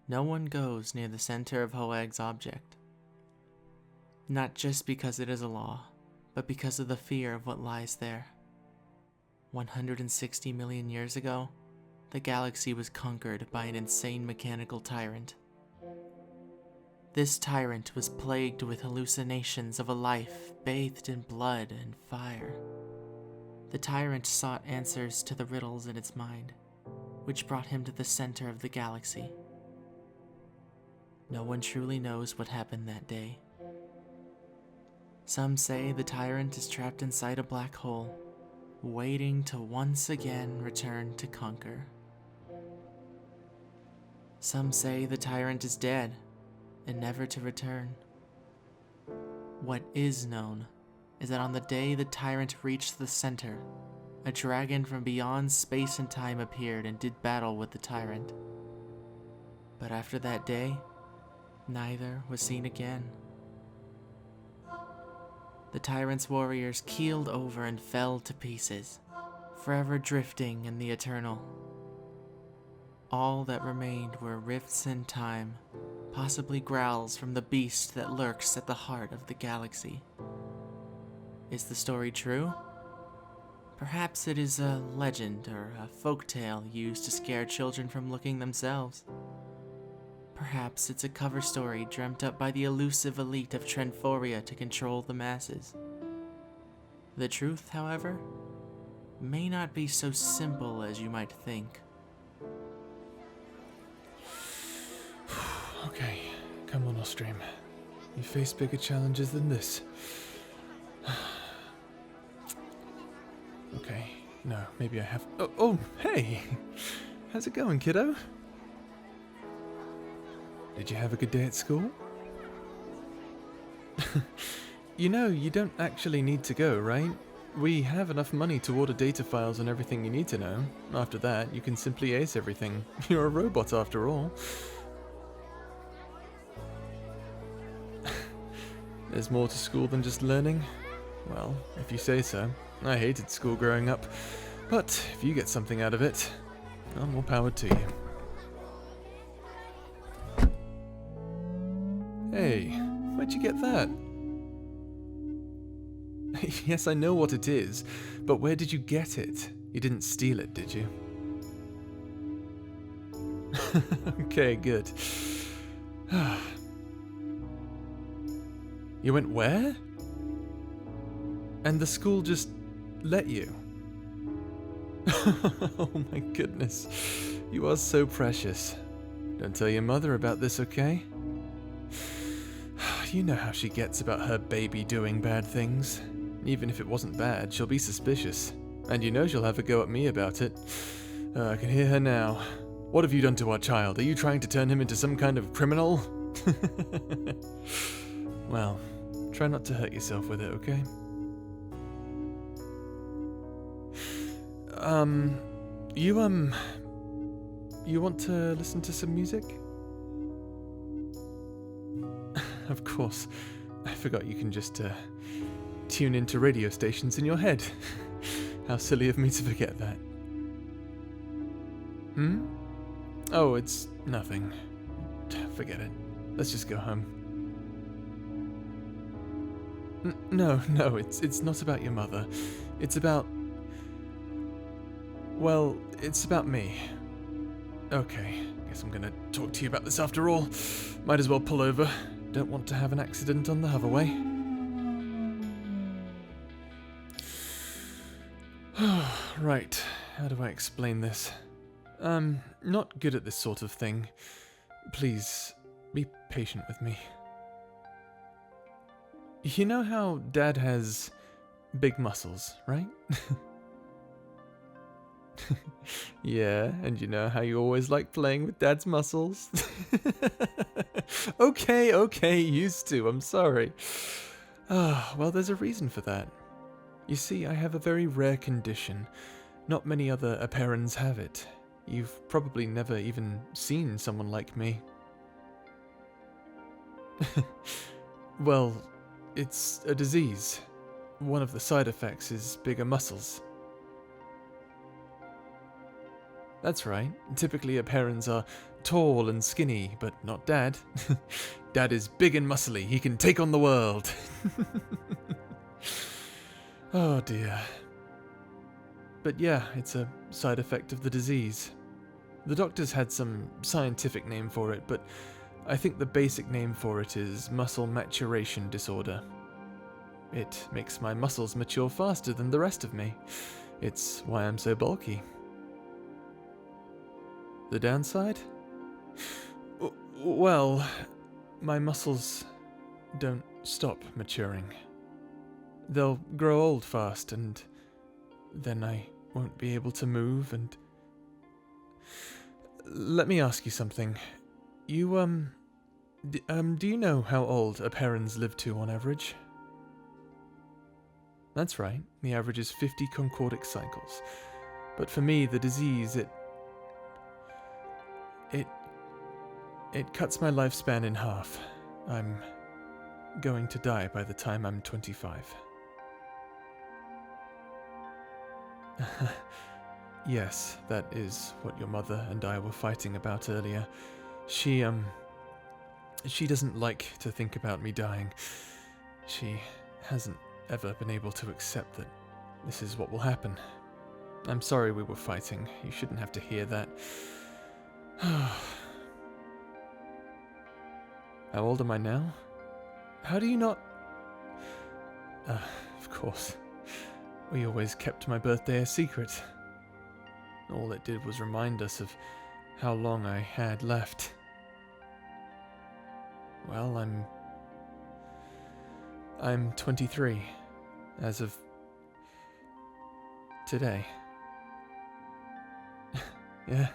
no one goes near the center of Hoag's object. Not just because it is a law, but because of the fear of what lies there. 160 million years ago, the galaxy was conquered by an insane mechanical tyrant. This tyrant was plagued with hallucinations of a life bathed in blood and fire. The tyrant sought answers to the riddles in its mind, which brought him to the center of the galaxy. No one truly knows what happened that day. Some say the tyrant is trapped inside a black hole, waiting to once again return to conquer. Some say the tyrant is dead and never to return. What is known is that on the day the tyrant reached the center, a dragon from beyond space and time appeared and did battle with the tyrant. But after that day, neither was seen again. The tyrant's warriors keeled over and fell to pieces, forever drifting in the eternal. All that remained were rifts in time, possibly growls from the beast that lurks at the heart of the galaxy. Is the story true? Perhaps it is a legend or a folktale used to scare children from looking themselves. Perhaps it's a cover story dreamt up by the elusive elite of Trenforia to control the masses. The truth, however, may not be so simple as you might think. Okay, come on, Ostream. You face bigger challenges than this. Okay, no, maybe I have... Oh, hey! How's it going, kiddo? Did you have a good day at school? You know, you don't actually need to go, right? We have enough money to order data files and everything you need to know. After that, you can simply ace everything. You're a robot after all. There's more to school than just learning? Well, if you say so. I hated school growing up, but if you get something out of it, well, more power to you. Hey, where'd you get that? Yes, I know what it is, but where did you get it? You didn't steal it, did you? Okay, good. You went where? And the school just let you? Oh my goodness. You are so precious. Don't tell your mother about this, okay? You know how she gets about her baby doing bad things. Even if it wasn't bad, she'll be suspicious. And you know she'll have a go at me about it. I can hear her now. What have you done to our child? Are you trying to turn him into some kind of criminal? Well, try not to hurt yourself with it, okay? You want to listen to some music? Of course. I forgot you can just, tune into radio stations in your head. How silly of me to forget that. Oh, it's nothing. Forget it. Let's just go home. No, it's not about your mother. It's about... Well, it's about me. Okay, guess I'm gonna talk to you about this after all. Might as well pull over. Don't want to have an accident on the hoverway. Right, how do I explain this? Not good at this sort of thing. Please, be patient with me. You know how Dad has big muscles, right? Yeah, and you know how you always like playing with Dad's muscles? Okay, used to, I'm sorry. Well, there's a reason for that. You see, I have a very rare condition. Not many other Aperans have it. You've probably never even seen someone like me. Well, it's a disease. One of the side effects is bigger muscles. That's right. Typically, parents are tall and skinny, but not Dad. Dad is big and muscly. He can take on the world. Oh dear. But yeah, it's a side effect of the disease. The doctors had some scientific name for it, but I think the basic name for it is muscle maturation disorder. It makes my muscles mature faster than the rest of me. It's why I'm so bulky. The downside? Well, my muscles don't stop maturing. They'll grow old fast, and then I won't be able to move, and... Let me ask you something. You, do you know how old a parents live to on average? That's right, the average is 50 concordic cycles. But for me, the disease, it cuts my lifespan in half. I'm going to die by the time I'm 25. Yes, that is what your mother and I were fighting about earlier. She doesn't like to think about me dying. She hasn't ever been able to accept that this is what will happen. I'm sorry we were fighting. You shouldn't have to hear that. How old am I now? How do you not... Of course. We always kept my birthday a secret. All it did was remind us of how long I had left. Well, I'm 23, as of today. Yeah,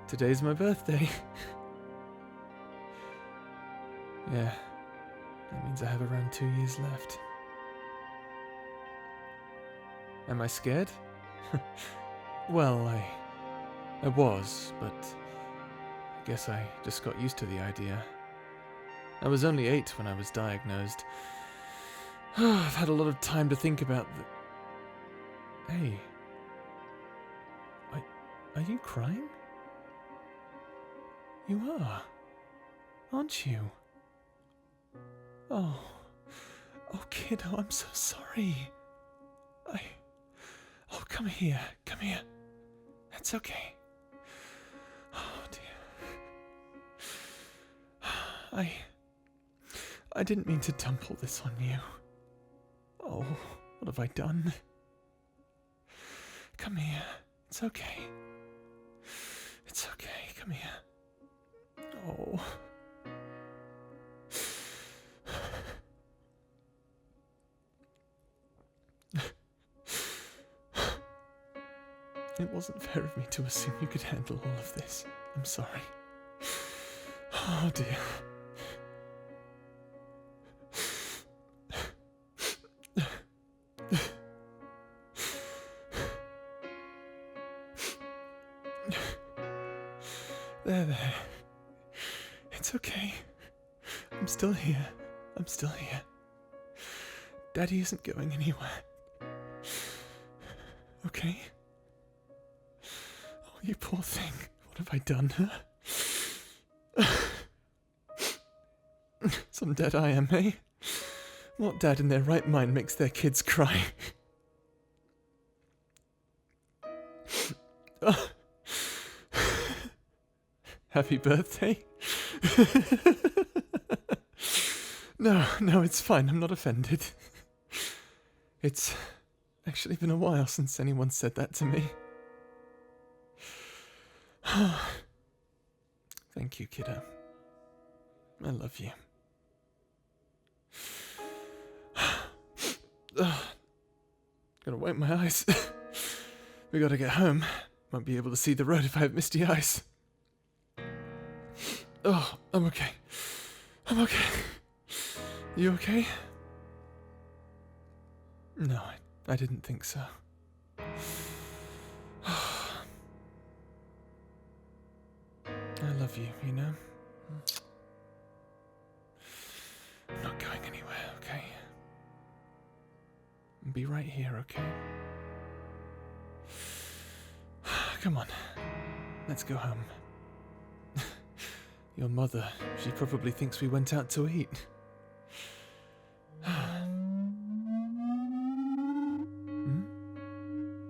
today's my birthday. Yeah, that means I have around 2 years left. Am I scared? Well, I was, but I guess I just got used to the idea. I was only 8 when I was diagnosed. I've had a lot of time to think about the... Hey. Are you crying? You are, aren't you? Oh, kiddo, I'm so sorry. Oh, come here. That's okay. Oh, dear. I didn't mean to dump all this on you. Oh, what have I done? Come here. It's okay. It's okay. Come here. Oh. It wasn't fair of me to assume you could handle all of this. I'm sorry. Oh dear. There. It's okay. I'm still here. Daddy isn't going anywhere. Okay? Oh, you poor thing. What have I done, huh? Some dad I am, eh? What dad in their right mind makes their kids cry? Oh. Happy birthday? No, it's fine. I'm not offended. It's actually been a while since anyone said that to me. Thank you, kiddo. I love you. Gotta wipe my eyes. We gotta get home. Won't be able to see the road if I have misty eyes. Oh, I'm okay. You okay? No, I didn't think so. I love you, you know? I'm not going anywhere, okay? Be right here, okay? Come on. let's go home. Your mother, she probably thinks we went out to eat.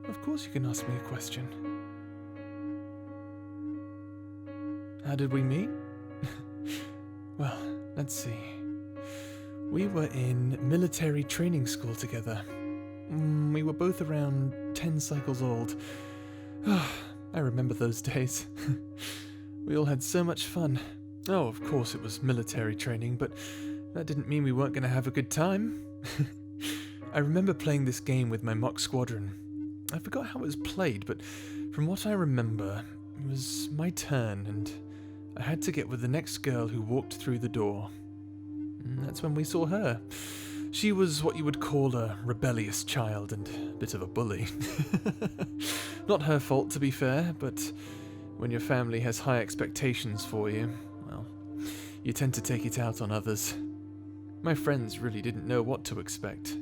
Of course you can ask me a question. How did we meet? Well, let's see. We were in military training school together. We were both around 10 cycles old. I remember those days. We all had so much fun. Oh, of course it was military training, but that didn't mean we weren't going to have a good time. I remember playing this game with my mock squadron. I forgot how it was played, but from what I remember, it was my turn, and I had to get with the next girl who walked through the door. And that's when we saw her. She was what you would call a rebellious child and a bit of a bully. Not her fault, to be fair, but when your family has high expectations for you, well, you tend to take it out on others. My friends really didn't know what to expect.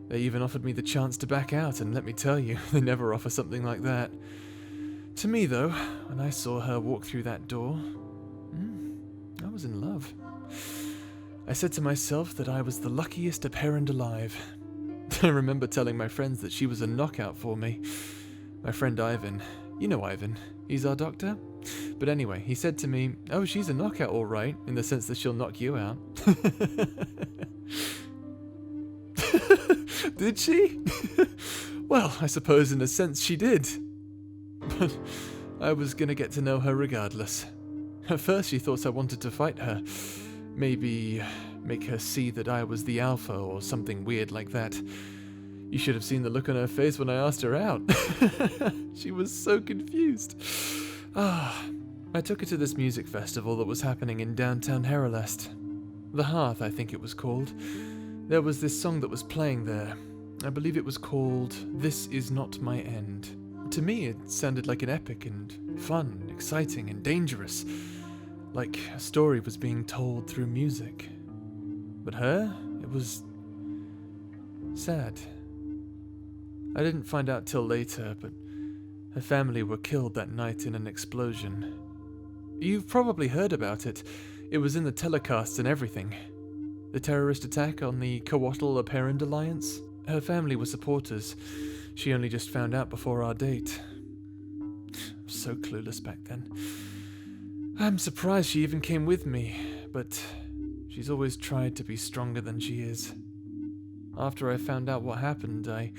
They even offered me the chance to back out, and let me tell you, they never offer something like that. To me, though, when I saw her walk through that door, I was in love. I said to myself that I was the luckiest apparent alive. I remember telling my friends that she was a knockout for me. My friend Ivan, you know Ivan, he's our doctor. But anyway, he said to me, "Oh, she's a knockout all right, in the sense that she'll knock you out." Did she? Well, I suppose in a sense she did. But I was gonna get to know her regardless. At first she thought I wanted to fight her. Maybe make her see that I was the alpha or something weird like that. You should have seen the look on her face when I asked her out. She was so confused. I took her to this music festival that was happening in downtown Herolest. The Hearth, I think it was called. There was this song that was playing there. I believe it was called "This Is Not My End." To me, it sounded like an epic and fun, exciting and dangerous. Like a story was being told through music. But her, it was sad. I didn't find out till later, but her family were killed that night in an explosion. You've probably heard about it. It was in the telecasts and everything. The terrorist attack on the Coatl Apparent Alliance. Her family were supporters. She only just found out before our date. So clueless back then. I'm surprised she even came with me, but she's always tried to be stronger than she is. After I found out what happened, I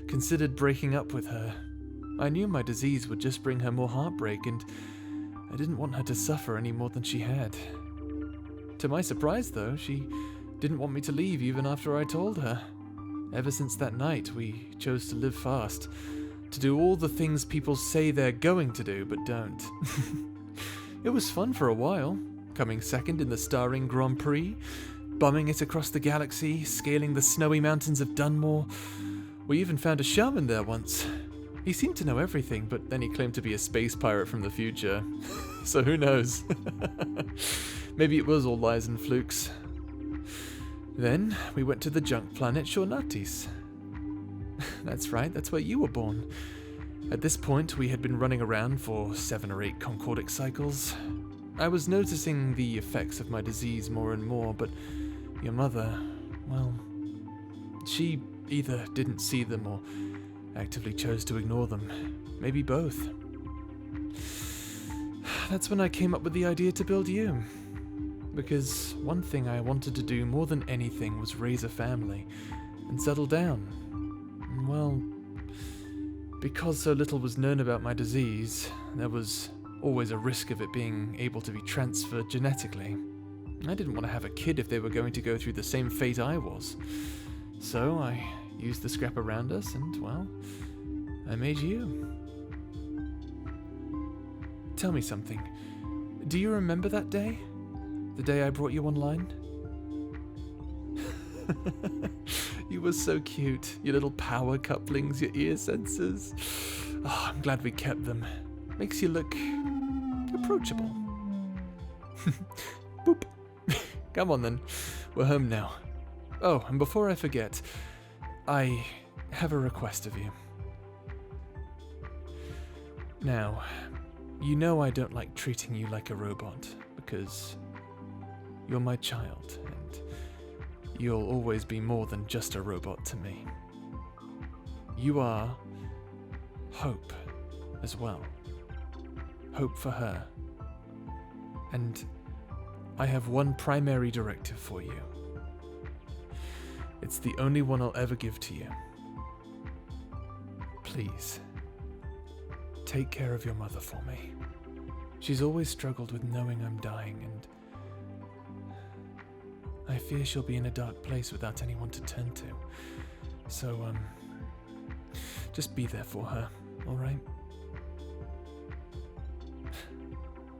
considered breaking up with her. I knew my disease would just bring her more heartbreak, and I didn't want her to suffer any more than she had. To my surprise, though, she didn't want me to leave even after I told her. Ever since that night, we chose to live fast, to do all the things people say they're going to do but don't. It was fun for a while, coming second in the starring Grand Prix, bumming it across the galaxy, scaling the snowy mountains of Dunmore. We even found a shaman there once. He seemed to know everything, but then he claimed to be a space pirate from the future. So who knows? Maybe it was all lies and flukes. Then we went to the junk planet Shornatis. That's right, that's where you were born. At this point, we had been running around for 7 or 8 concordic cycles. I was noticing the effects of my disease more and more, but your mother, well, she either didn't see them or actively chose to ignore them. Maybe both. That's when I came up with the idea to build you. Because one thing I wanted to do more than anything was raise a family and settle down. Well, because so little was known about my disease, there was always a risk of it being able to be transferred genetically. I didn't want to have a kid if they were going to go through the same fate I was. So I used the scrap around us and, well, I made you. Tell me something. Do you remember that day? The day I brought you online? You were so cute. Your little power couplings, your ear sensors. Oh, I'm glad we kept them. Makes you look approachable. Boop. Come on then. We're home now. Oh, and before I forget, I have a request of you. Now, You know I don't like treating you like a robot, because you're my child, and you'll always be more than just a robot to me. You are hope as well. Hope for her. And I have one primary directive for you. It's the only one I'll ever give to you. Please, take care of your mother for me. She's always struggled with knowing I'm dying, and I fear she'll be in a dark place without anyone to turn to. So, just be there for her, alright?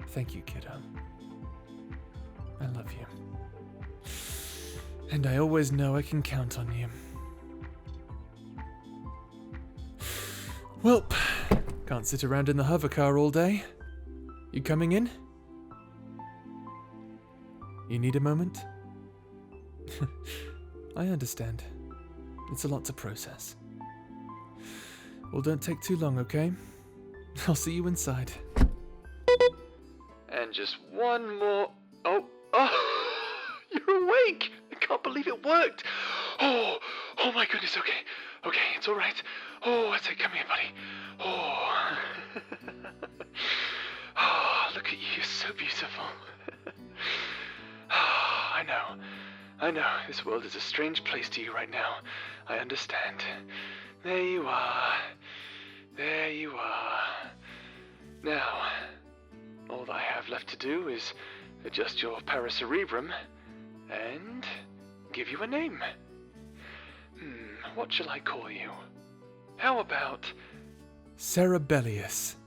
Thank you, kiddo. I love you. And I always know I can count on you. Well, can't sit around in the hover car all day. You coming in? You need a moment? I understand. It's a lot to process. Well, don't take too long, okay? I'll see you inside. And just one more... Oh, you're awake! I can't believe it worked! Oh my goodness, okay, it's alright. Oh, I say, come here, buddy. Oh, look at you, you're so beautiful. I know, this world is a strange place to you right now. I understand. There you are. Now, all I have left to do is adjust your paracerebrum and give you a name. What shall I call you? How about... Cerebellious.